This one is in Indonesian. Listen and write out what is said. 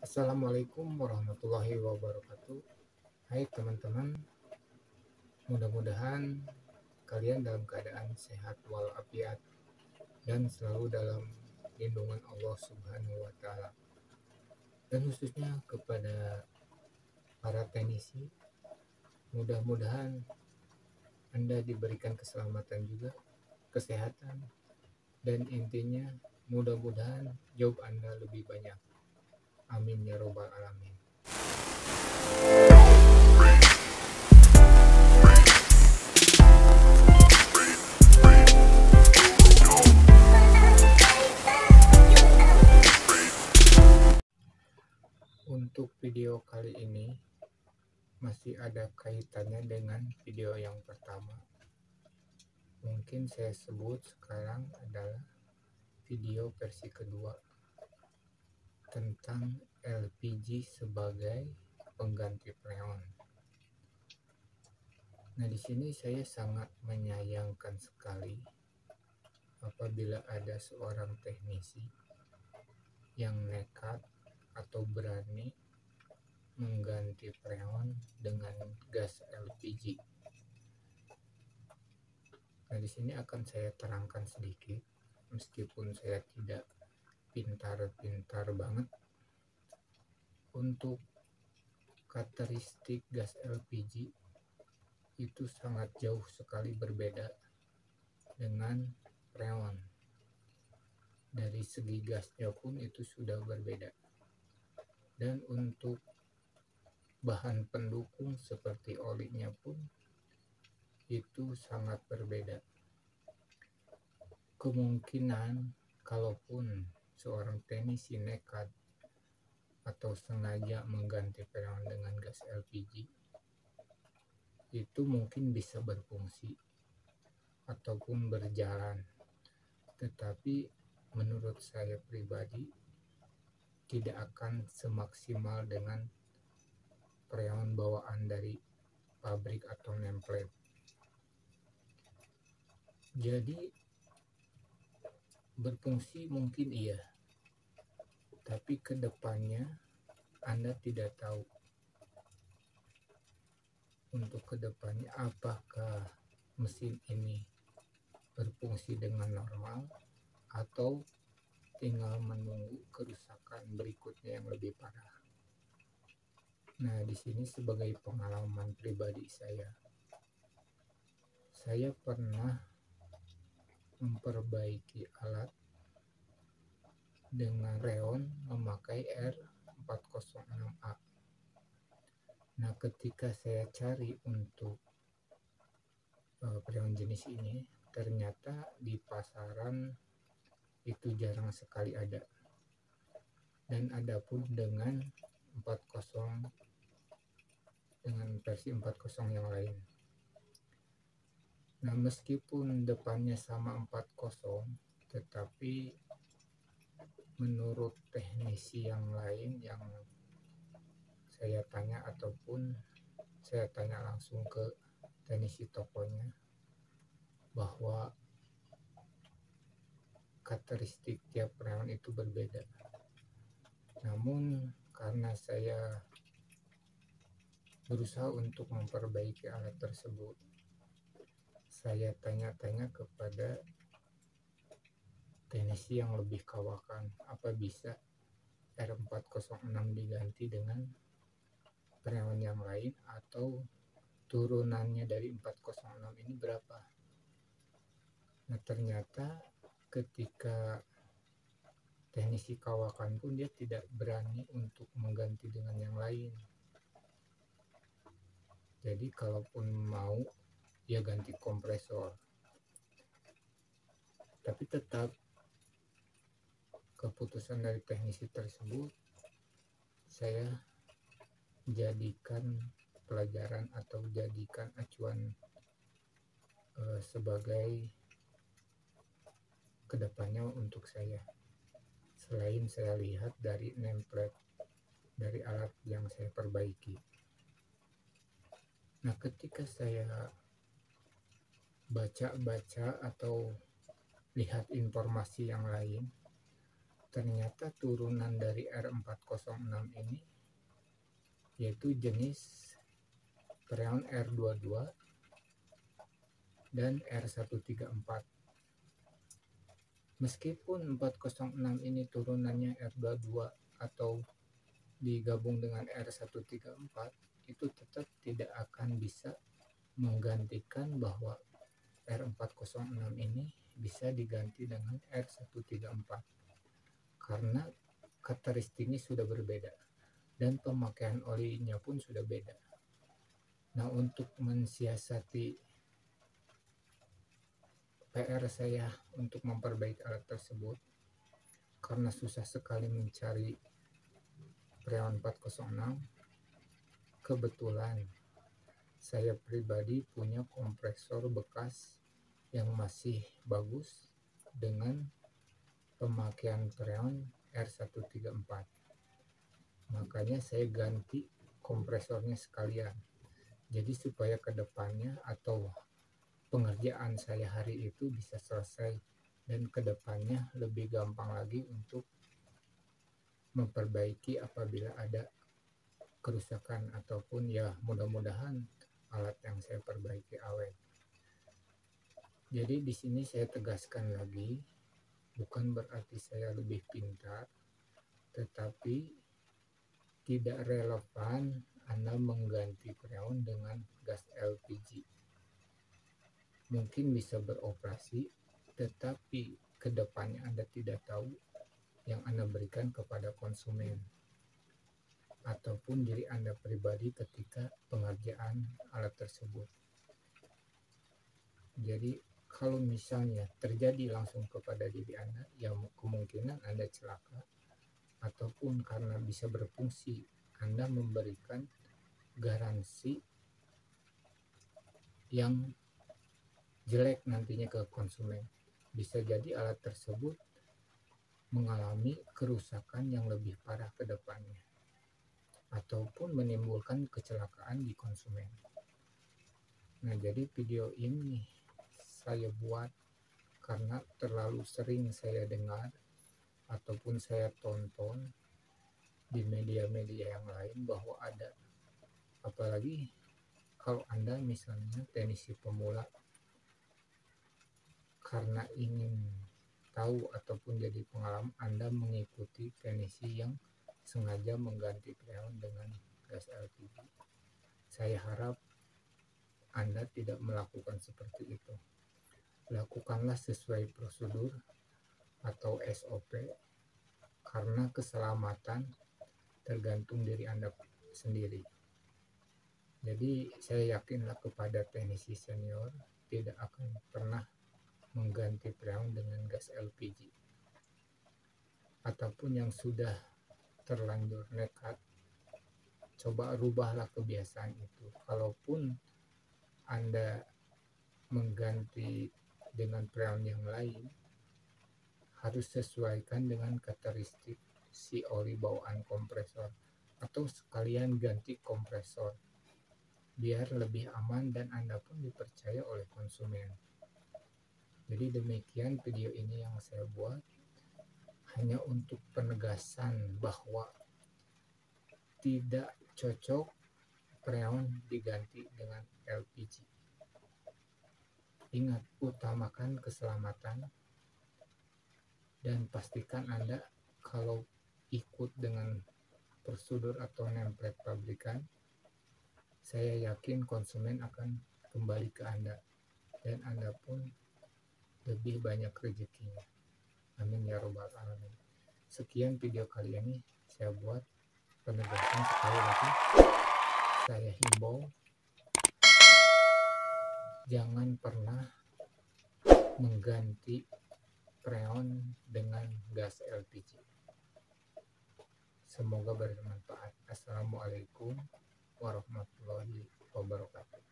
Assalamualaikum warahmatullahi wabarakatuh. Hai teman-teman, mudah-mudahan kalian dalam keadaan sehat walafiat dan selalu dalam lindungan Allah Subhanahu wa taala. Dan khususnya kepada para teknisi, mudah-mudahan Anda diberikan keselamatan juga, kesehatan, dan intinya mudah-mudahan job Anda lebih banyak. Amin ya robbal alamin. Untuk video kali ini masih ada kaitannya dengan video yang pertama. Mungkin saya sebut sekarang adalah video versi kedua tentang LPG sebagai pengganti freon. Nah, di sini saya sangat menyayangkan sekali apabila ada seorang teknisi yang nekat atau berani mengganti freon dengan gas LPG. Nah, di sini akan saya terangkan sedikit, meskipun saya tidak pintar-pintar banget. Untuk karakteristik gas LPG itu sangat jauh sekali berbeda dengan freon. Dari segi gasnya pun itu sudah berbeda. Dan untuk bahan pendukung seperti olinya pun itu sangat berbeda. Kemungkinan kalaupun seorang teknisi nekat atau sengaja mengganti freon dengan gas LPG, itu mungkin bisa berfungsi ataupun berjalan, tetapi menurut saya pribadi tidak akan semaksimal dengan freon bawaan dari pabrik atau nameplate. Jadi berfungsi mungkin iya, tapi kedepannya Anda tidak tahu untuk kedepannya apakah mesin ini berfungsi dengan normal atau tinggal menunggu kerusakan berikutnya yang lebih parah. Nah, di sini sebagai pengalaman pribadi saya pernah memperbaiki alat dengan freon memakai R406A. Nah, ketika saya cari untuk freon jenis ini, ternyata di pasaran itu jarang sekali ada. Dan ada pun dengan 40 dengan versi 40 yang lain. Nah, meskipun depannya sama 40, tetapi menurut teknisi yang lain yang saya tanya ataupun saya tanya langsung ke teknisi tokonya, bahwa karakteristik tiap freon itu berbeda. Namun karena saya berusaha untuk memperbaiki alat tersebut, saya tanya-tanya kepada teknisi yang lebih kawakan, apa bisa R406 diganti dengan freon yang lain atau turunannya dari 406 ini berapa. Nah, ternyata ketika teknisi kawakan pun dia tidak berani untuk mengganti dengan yang lain. Jadi kalaupun mau, dia ganti kompresor. Tapi tetap keputusan dari teknisi tersebut saya jadikan pelajaran atau jadikan acuan sebagai kedepannya untuk saya. Selain saya lihat dari nameplate dari alat yang saya perbaiki. Nah, ketika saya baca-baca atau lihat informasi yang lain, ternyata turunan dari R406 ini yaitu jenis freon R22 dan R134. Meskipun 406 ini turunannya R22 atau digabung dengan R134, itu tetap tidak akan bisa menggantikan bahwa R406 ini bisa diganti dengan R134 karena karakteristiknya sudah berbeda dan pemakaian olinya pun sudah beda. Nah, untuk mensiasati PR saya untuk memperbaiki alat tersebut, karena susah sekali mencari freon 406, kebetulan saya pribadi punya kompresor bekas yang masih bagus dengan pemakaian freon R134. Makanya saya ganti kompresornya sekalian. Jadi supaya kedepannya atau pengerjaan saya hari itu bisa selesai dan kedepannya lebih gampang lagi untuk memperbaiki apabila ada kerusakan ataupun ya mudah-mudahan alat yang saya perbaiki awet. Jadi di sini saya tegaskan lagi, bukan berarti saya lebih pintar, tetapi tidak relevan Anda mengganti freon dengan gas LPG. Mungkin bisa beroperasi, tetapi kedepannya Anda tidak tahu yang Anda berikan kepada konsumen ataupun diri Anda pribadi ketika pengerjaan alat tersebut. Jadi kalau misalnya terjadi langsung kepada diri Anda, ya kemungkinan Anda celaka, ataupun karena bisa berfungsi Anda memberikan garansi yang jelek nantinya ke konsumen. Bisa jadi alat tersebut mengalami kerusakan yang lebih parah ke depannya ataupun menimbulkan kecelakaan di konsumen. Nah, jadi video ini saya buat karena terlalu sering saya dengar ataupun saya tonton di media-media yang lain bahwa ada, apalagi kalau Anda misalnya teknisi pemula, karena ingin tahu ataupun jadi pengalaman, Anda mengikuti teknisi yang sengaja mengganti freon dengan gas LPG. Saya harap Anda tidak melakukan seperti itu. Lakukanlah sesuai prosedur atau SOP, karena keselamatan tergantung diri Anda sendiri. Jadi saya yakinlah kepada teknisi senior tidak akan pernah mengganti freon dengan gas LPG. Ataupun yang sudah terlanjur nekat, coba rubahlah kebiasaan itu. Kalaupun Anda mengganti dengan freon yang lain, harus sesuaikan dengan karakteristik si oli bawaan kompresor, atau sekalian ganti kompresor biar lebih aman dan Anda pun dipercaya oleh konsumen. Jadi demikian video ini yang saya buat, hanya untuk penegasan bahwa tidak cocok freon diganti dengan LPG. Ingat, utamakan keselamatan dan pastikan Anda kalau ikut dengan prosedur atau template pabrikan, saya yakin konsumen akan kembali ke Anda dan Anda pun lebih banyak rezekinya. Amin ya robbal alamin. Sekian video kali ini saya buat penegasan sekali lagi. Saya himbau jangan pernah mengganti freon dengan gas LPG. Semoga bermanfaat. Assalamualaikum warahmatullahi wabarakatuh.